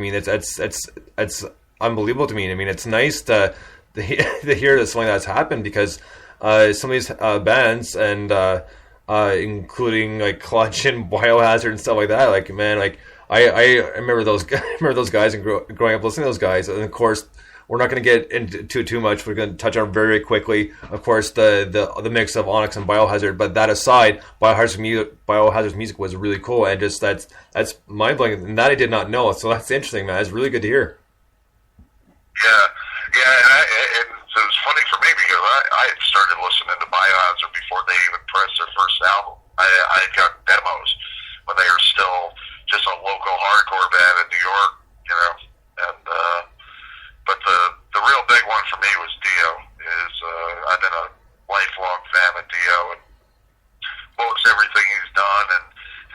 mean, it's unbelievable to me. I mean, it's nice to hear that something that's happened because some of these bands and including like Clutch and Biohazard and stuff like that. Like, man, like I remember those guys, and growing up listening to those guys. And of course, we're not going to get into it too much. We're going to touch on it very quickly. Of course, the mix of Onyx and Biohazard. But that aside, Biohazard's music was really cool, and just that's mind blowing. And that I did not know. So that's interesting, man. It's really good to hear. Yeah, and it was funny for me because I had started listening to Biohazard before they even pressed their first album. I had got demos when they were still just a local hardcore band in New York, you know. And but the real big one for me was Dio. I've been a lifelong fan of Dio, and most everything he's done, and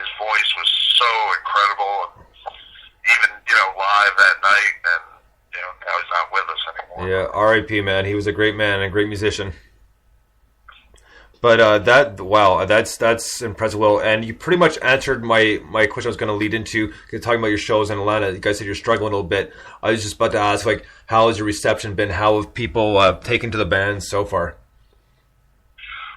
his voice was so incredible. And even live that night, and now he's not with us anymore. Yeah, R.I.P. man. He was a great man and a great musician. But that's impressive, Will. And you pretty much answered my question I was going to lead into, talking about your shows in Atlanta. You guys said you're struggling a little bit. I was just about to ask, like, how has your reception been? How have people taken to the band so far?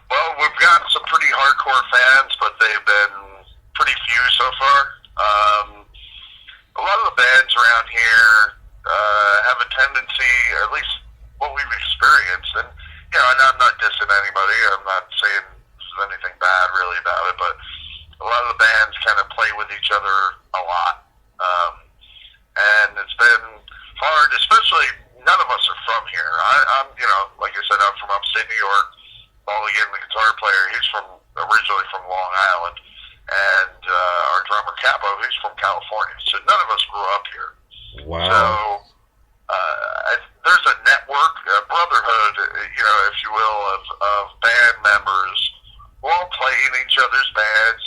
Well, we've got some pretty hardcore fans, but they've been pretty few so far. A lot of the bands around here have a tendency, or at least what we've experienced, and I'm not dissing anybody. I'm not saying there's anything bad really about it, but a lot of the bands kind of play with each other a lot, and it's been hard. Especially, none of us are from here. I'm like I said, I'm from upstate New York. Mulligan, the guitar player, he's originally from Long Island, and our drummer Capo, he's from California. So none of us grew up here. Wow. So there's a network, a brotherhood, if you will, of band members who all play in each other's bands,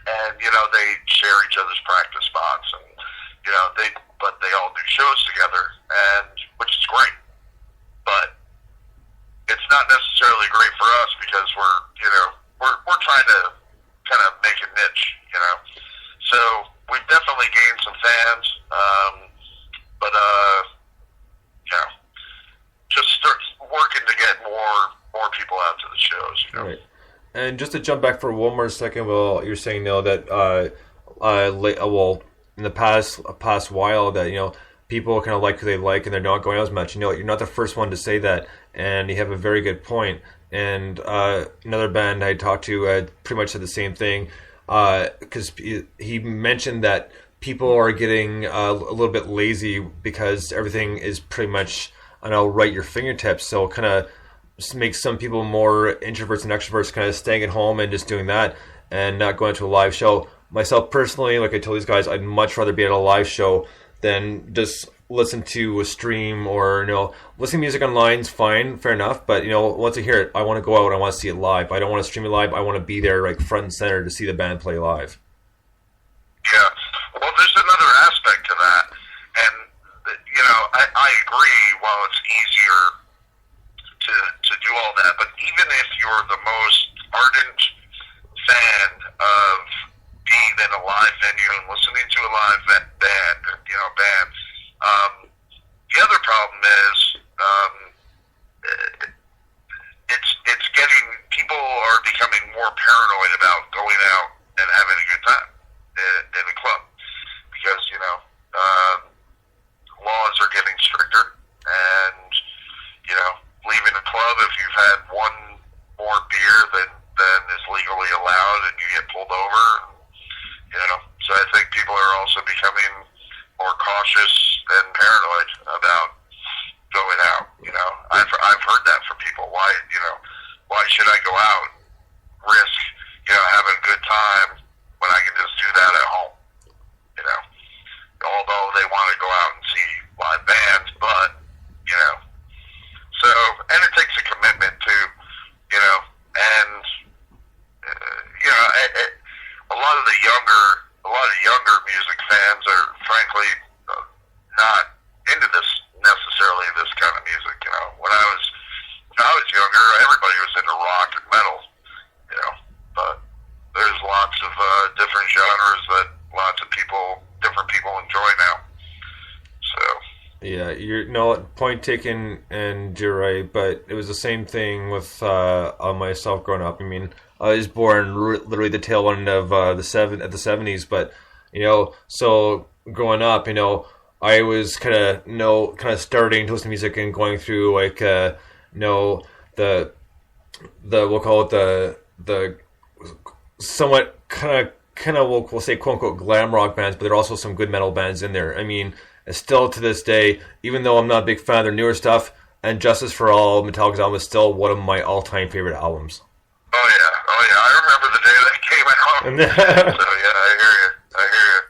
and they share each other's practice spots, and but they all do shows together, and which is great. But it's not necessarily great for us because we're trying to kind of make a niche, So we've definitely gained some fans. But just start working to get more people out to the shows. Right. And just to jump back for one more second, well, you're saying now that in the past while that people kind of like who they like and they're not going out as much. You're not the first one to say that, and you have a very good point. And another band I talked to pretty much said the same thing, because he mentioned that people are getting a little bit lazy because everything is pretty much, right at your fingertips. So it kind of makes some people more introverts and extroverts kind of staying at home and just doing that and not going to a live show. Myself personally, like I told these guys, I'd much rather be at a live show than just listen to a stream or, listening to music online is fine, fair enough. But, once I hear it, I want to go out, I want to see it live. I don't want to stream it live. I want to be there, like, front and center to see the band play live. Yeah. Well, there's another aspect to that. And, I agree, while it's easier to do all that, but even if you're the most ardent fan of being in a live venue and listening to a live band, the other problem is it's getting, people are becoming more paranoid about going out and having a good time in a club because laws are getting stricter, and leaving a club if you've had one more beer than is legally allowed and you get pulled over. So I think people are also becoming more cautious and paranoid about going out. I've heard that from people. Why should I go out, risk having a good time when I can just do that at home? Although they want to go out and see live bands, but so, and it takes a commitment to and a lot of younger music fans are frankly not into necessarily this kind of music. When I was younger, everybody was into rock and metal. But there's lots of different genres that different people enjoy now. Yeah, you're no point taken, and you're right. But it was the same thing with myself growing up. I mean, I was born literally the tail end of the '70s, but so growing up, I was kind of starting to listen to music and going through like the we'll call it the somewhat kind of we'll say quote unquote glam rock bands, but there are also some good metal bands in there. I mean, still to this day, even though I'm not a big fan of their newer stuff, and Justice for All, Metallica's album, is still one of my all-time favorite albums. Oh yeah, I remember the day that came out. So yeah, I hear you.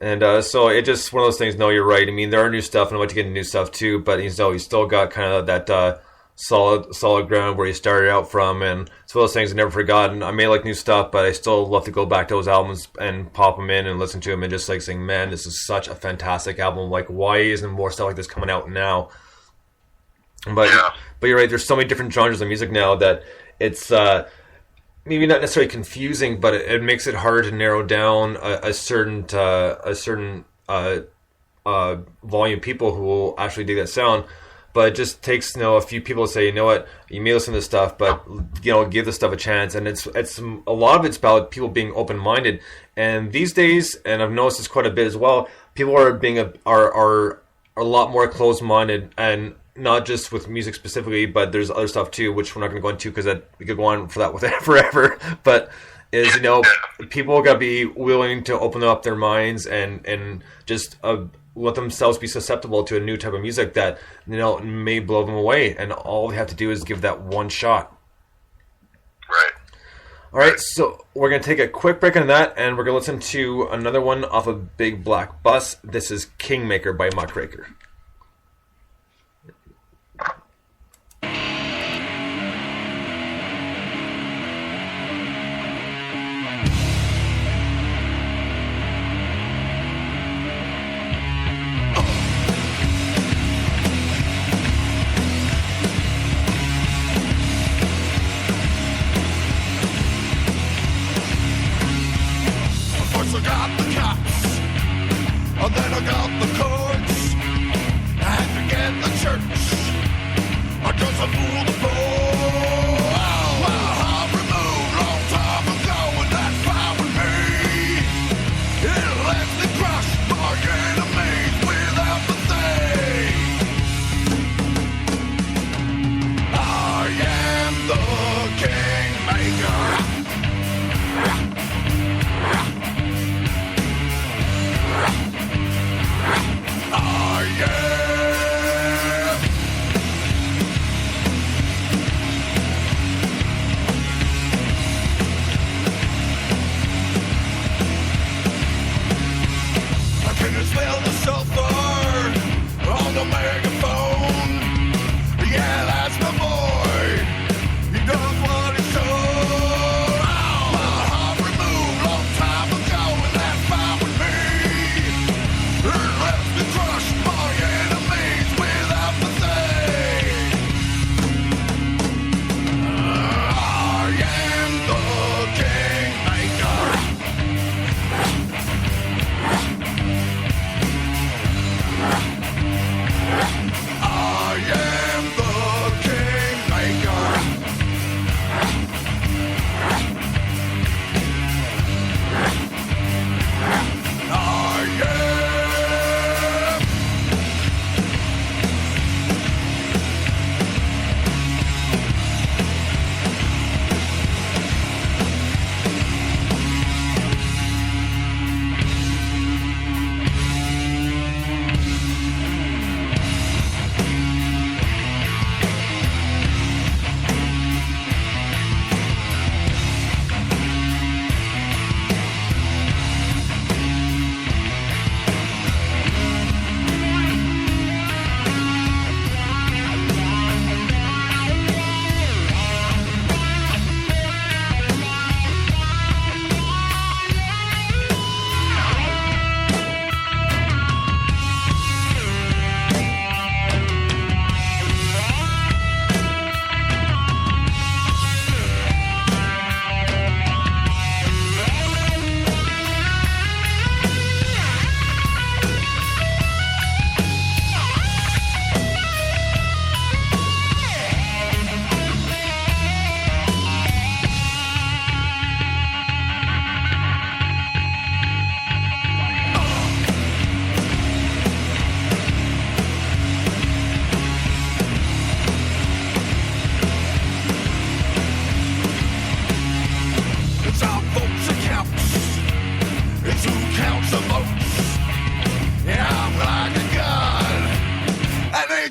And so it just one of those things. No, you're right. I mean, there are new stuff, and I'd like to get into new stuff too. But he's still got kind of that solid ground where he started out from, and it's one of those things I've never forgotten. I may like new stuff, but I still love to go back to those albums and pop them in and listen to them, and just like saying, "Man, this is such a fantastic album. Like, why isn't more stuff like this coming out now?" But you're right. There's so many different genres of music now that it's maybe not necessarily confusing, but it makes it hard to narrow down a certain volume of people who will actually dig that sound. But it just takes a few people to say, you know what, you may listen to this stuff, but give this stuff a chance. And it's a lot of it's about people being open minded. And these days, and I've noticed this quite a bit as well, people are being are a lot more closed minded, and not just with music specifically, but there's other stuff too, which we're not going to go into because we could go on for that with forever. But people got to be willing to open up their minds and just let themselves be susceptible to a new type of music that may blow them away, and all they have to do is give that one shot. Right. All right, so we're going to take a quick break on that, and we're going to listen to another one off of Big Black Bus. This is Kingmaker by MuckRaker. I got the cops, and then I got the courts. I had to get the church, I guess I fooled the poor. My heart removed long time ago, and that's fine with me. It lets me crush my enemies without the thing. I am the Kingmaker. I am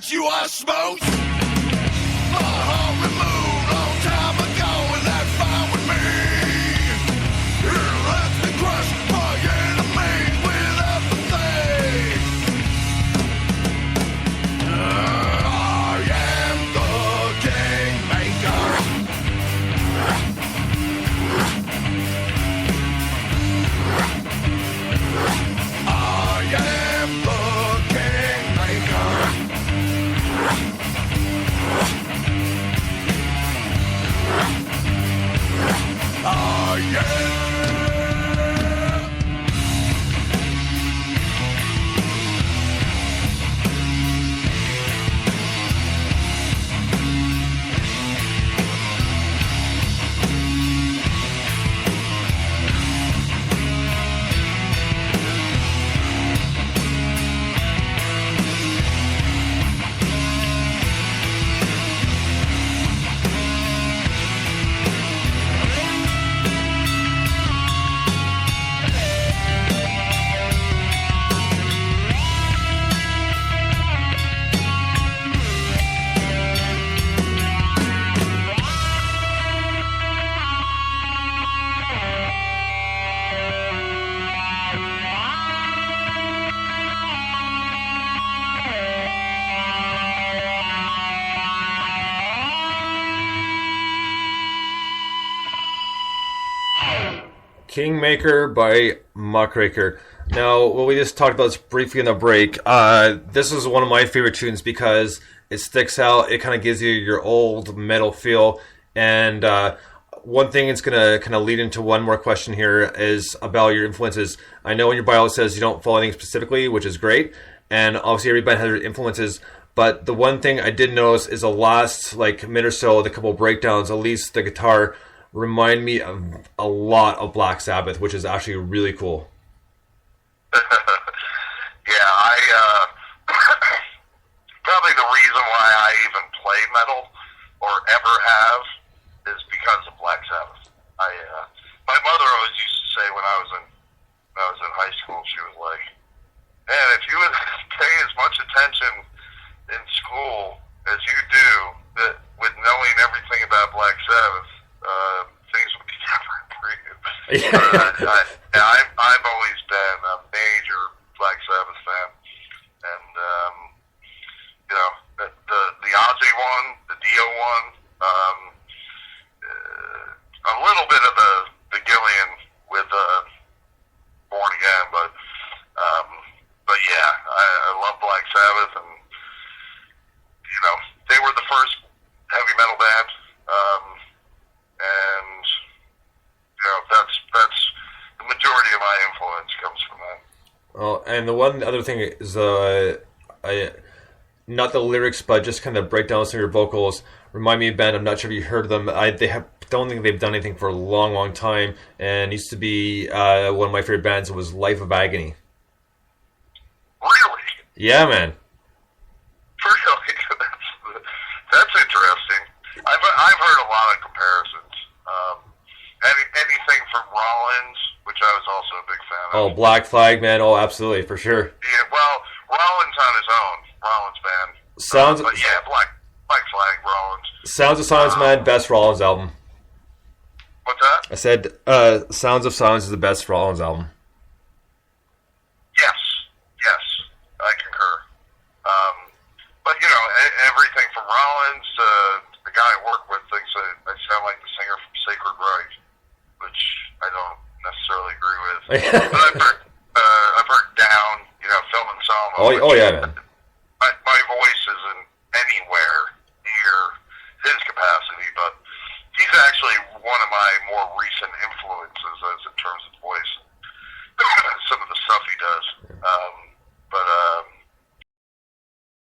that you are smooth. My heart removed long time ago, and that's fine with me. Here lets me crush my enemies with apathy. I am the kingmaker. I am the kingmaker. Oh, yeah. Kingmaker by MuckRaker. Now, what we just talked about is briefly in the break. This is one of my favorite tunes because it sticks out. It kind of gives you your old metal feel. And one thing it's going to kind of lead into one more question here is about your influences. I know in your bio it says you don't follow anything specifically, which is great. And obviously every band has their influences. But the one thing I did notice is the last minute or so, the couple breakdowns, at least the guitar, remind me of a lot of Black Sabbath, which is actually really cool. Yeah, probably the reason why I even play metal or ever have is because of Black Sabbath. My mother always used to say when I was in high school, she was like, "Man, if you would pay as much attention in school as you do, that with knowing everything about Black Sabbath, things would be different for you." I've always been a major Black Sabbath fan, and the Ozzy one, the Dio one, a little bit of the Gillian with Born Again, but yeah, I love Black Sabbath, and they were the first heavy metal band. And that's the majority of my influence comes from that. Well, and the one other thing is, not the lyrics, but just kind of breakdowns of your vocals remind me of a band. I'm not sure if you heard of them. Don't think they've done anything for a long, long time. And it used to be one of my favorite bands. It was Life of Agony. Really? Yeah, man. Really? That's interesting. I've heard a lot of comparisons. Anything from Rollins, which I was also a big fan of. Oh, Black Flag, man. Oh, absolutely, for sure. Yeah, well, Rollins on his own. Rollins band. But yeah, Black Flag, Rollins. Sounds of Silence, man. Best Rollins album. What's that? I said Sounds of Silence is the best Rollins album. Yes, I concur. But everything from Rollins, the guy I work with thinks I sound like the singer from Sacred Right, which I don't necessarily agree with. But I've heard Down, Phil Anselmo. Oh yeah, man. My voice isn't anywhere near his capacity, but he's actually one of my more recent influences as in terms of voice.